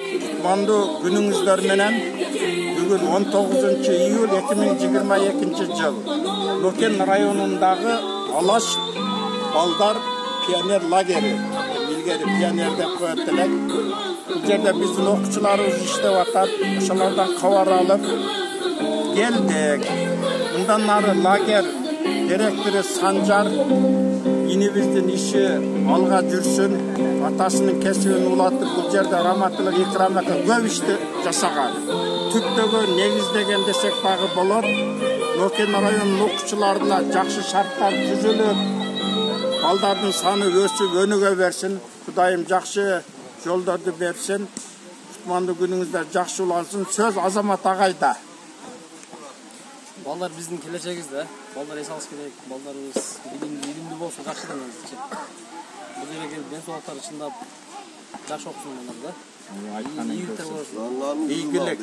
Kutmandu günüңүздөр менен бүгүн 19 июль 2022 жыл Нөкен районундагы Алаш балдар пионер лагери, илгери пионер деп коет элек. Бул жерде биздин окуучуларыбыз иштеп атат. Ошолордон кабар алып келдик. Мындан ары лагерь директору Санжар инибиздин иши алга жүрсүн, атасынын кесибин улатып бул жерде раматылык икрамакка көп ишти жасаган. Түптөгөн негиздеген десек дагы болот. Нөкен районунун окуучуларына жакшы шарттар түзүлүп, балдардын саны өсүп өнүгө берсин. Кудайым жакшы жолдорду берсин. Кутмандуу күнүңүздөр жакшы улансын. Сөз Азамат агайда. Балдар биздин келечегибиз да. Балдар эс алыш керек. Балдарыбыз билимдүү болсун, жакшыдан өзүчө. Бул жерге ден соолуктары чындап жакшы окусун балдар да. İyi güle.